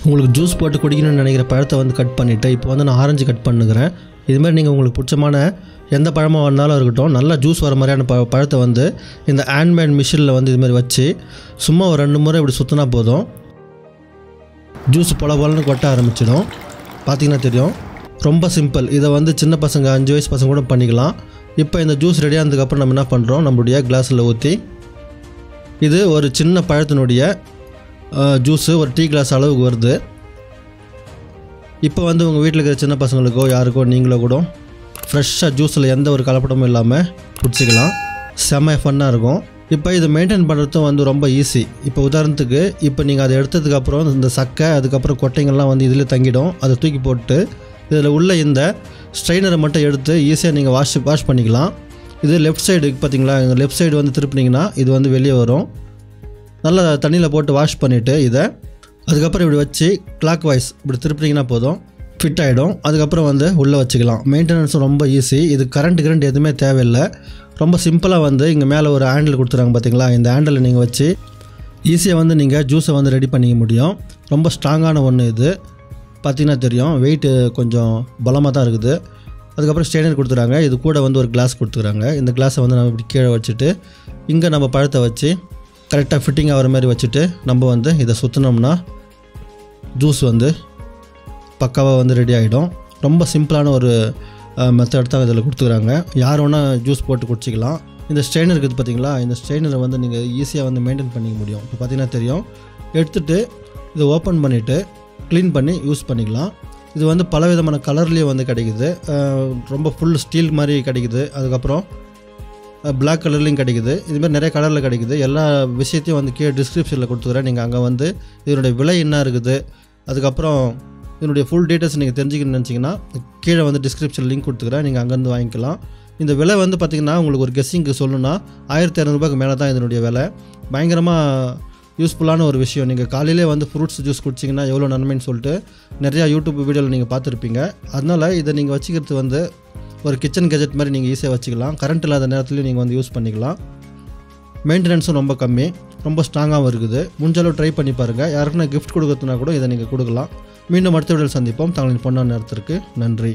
உங்களுக்கு ஜூஸ் போட்டு குடிக்கணும்னு நினைக்கிற பழத்தை வந்து கட் பண்ணிவிட்டு இப்போ வந்து நான் ஆரஞ்சு கட் பண்ணுகிறேன். இதுமாதிரி நீங்கள் உங்களுக்கு பிடிச்சமான எந்த பழமாக வந்தாலும் இருக்கட்டும், நல்லா ஜூஸ் வர மாதிரியான பழத்தை வந்து இந்த ஹேண்ட்மேட் மிஷினில் வந்து இதுமாதிரி வச்சு சும்மா ஒரு 2 முறை இப்படி சுற்றினா போதும், ஜூஸ் போலன்னு கொட்ட ஆரம்பிச்சிடும். பார்த்திங்கன்னா தெரியும், ரொம்ப சிம்பிள். இதை வந்து சின்ன பசங்க 5 வயசு பசங்க கூட பண்ணிக்கலாம். இப்போ இந்த ஜூஸ் ரெடியானதுக்கப்புறம் நம்ம என்ன பண்ணுறோம், நம்மளுடைய கிளாஸில் ஊற்றி, இது ஒரு சின்ன பழத்தினுடைய ஜூஸு ஒரு டீ கிளாஸ் அளவுக்கு வருது. இப்போ வந்து உங்கள் வீட்டில் இருக்கிற சின்ன பசங்களுக்கோ யாருக்கோ நீங்களோ கூட ஃப்ரெஷ்ஷாக ஜூஸில் எந்த ஒரு கலப்படமும் இல்லாமல் குடிச்சிக்கலாம். செம்ம ஃபன்னாக இருக்கும். இப்போ இது மெயின்டைன் பண்ணுறதும் வந்து ரொம்ப ஈஸி. இப்போ உதாரணத்துக்கு இப்போ நீங்கள் அதை எடுத்ததுக்கப்புறம் இந்த சக்கை அதுக்கப்புறம் கொட்டைங்கள்லாம் வந்து இதில் தங்கிடும். அதை தூக்கி போட்டு இதில் உள்ள இந்த ஸ்ட்ரெயினரை மட்டும் எடுத்து ஈஸியாக நீங்கள் வாஷ் பண்ணிக்கலாம். இது லெஃப்ட் சைடு பார்த்தீங்களா, லெஃப்ட் சைடு வந்து திருப்பினீங்கன்னா இது வந்து வெளியே வரும். நல்லா தண்ணியில் போட்டு வாஷ் பண்ணிவிட்டு இதை அதுக்கப்புறம் இப்படி வச்சு கிளாக் வைஸ் இப்படி திருப்பினீங்கன்னா போதும், ஃபிட் ஆகிடும். அதுக்கப்புறம் வந்து உள்ளே வச்சுக்கலாம். மெயின்டெனன்ஸும் ரொம்ப ஈஸி. இது கரண்ட் எதுவுமே தேவையில்லை. ரொம்ப சிம்பிளாக வந்து இங்கே மேலே ஒரு ஹேண்டில் கொடுத்துறாங்க பார்த்தீங்களா, இந்த ஹேண்டில் நீங்கள் வச்சு ஈஸியாக வந்து நீங்கள் ஜூஸை வந்து ரெடி பண்ணிக்க முடியும். ரொம்ப ஸ்ட்ராங்கான ஒன்று இது. பார்த்திங்கன்னா தெரியும், வெயிட்டு கொஞ்சம் பலமாக தான் இருக்குது. அதுக்கப்புறம் ஸ்ட்ரெயினர் கொடுத்துறாங்க. இது கூட வந்து ஒரு கிளாஸ் கொடுத்துக்கிறாங்க. இந்த கிளாஸை வந்து நம்ம இப்படி கீழே வச்சுட்டு இங்கே நம்ம பழத்தை வச்சு கரெக்டாக ஃபிட்டிங் ஆகிற மாதிரி வச்சுட்டு நம்ம வந்து இதை சுற்றினோம்னா ஜூஸ் வந்து பக்காவாக வந்து ரெடி ஆகிடும். ரொம்ப சிம்பிளான ஒரு மெத்தட் தான் இதில் கொடுத்துக்கிறாங்க. யார் வேணால் ஜூஸ் போட்டு குடிச்சிக்கலாம். இந்த ஸ்ட்ரெயினர் இருக்குது பார்த்தீங்களா, இந்த ஸ்ட்ரெயினரை வந்து நீங்கள் ஈஸியாக வந்து மெயின்டைன் பண்ணிக்க முடியும். இப்போ பார்த்தீங்கன்னா தெரியும், எடுத்துகிட்டு இதை ஓப்பன் பண்ணிவிட்டு க்ளீன் பண்ணி யூஸ் பண்ணிக்கலாம். இது வந்து பல விதமான கலர்லேயும் வந்து கிடைக்குது. ரொம்ப ஃபுல் ஸ்டீல் மாதிரி கிடைக்குது. அதுக்கப்புறம் பிளாக் கலர்லேயும் கிடைக்குது. இதுமாதிரி நிறைய கலரில் கிடைக்குது. எல்லா விஷயத்தையும் வந்து கீழே டிஸ்கிரிப்ஷனில் கொடுத்துக்கிறேன். நீங்கள் அங்கே வந்து இதனுடைய விலை என்ன இருக்குது, அதுக்கப்புறம் இதனுடைய ஃபுல் டீட்டெயில்ஸ் நீங்கள் தெரிஞ்சுக்கணும்னு நினச்சிங்கன்னா கீழே வந்து டிஸ்கிரிப்ஷன் லிங்க் கொடுத்துக்கிறேன். நீங்கள் அங்கேருந்து வாங்கிக்கலாம். இந்த விலை வந்து பார்த்திங்கன்னா உங்களுக்கு ஒரு கெஸ்ஸிங்க்கு சொல்லணும்னா 1200 ரூபாய்க்கு மேலே தான் இதனுடைய விலை. பயங்கரமாக யூஸ்ஃபுல்லான ஒரு விஷயம். நீங்கள் காலையிலே வந்து ஃப்ரூட்ஸ் ஜூஸ் குடிச்சிங்கன்னா எவ்வளோ நன்மைன்னு சொல்லிட்டு நிறையா யூடியூப் வீடியோவில் நீங்கள் பார்த்துருப்பீங்க. அதனால் இதை நீங்கள் வச்சுக்கிறது வந்து ஒரு கிச்சன் கெஜெட் மாதிரி நீங்கள் ஈஸியாக வச்சுக்கலாம். கரண்ட் இல்லாத நேரத்துலையும் நீங்கள் வந்து யூஸ் பண்ணிக்கலாம். மெயின்டெனன்ஸும் ரொம்ப கம்மி, ரொம்ப ஸ்ட்ராங்காகவும் இருக்குது. முடிஞ்சளவு ட்ரை பண்ணி பாருங்கள். யாருக்குன்னா கிஃப்ட் கொடுக்கறதுனா கூட இதை நீங்கள் கொடுக்கலாம். மீண்டும் அடுத்த வீடியோவில் சந்திப்போம். தங்களின் பொன்னான நேரத்திற்கு நன்றி.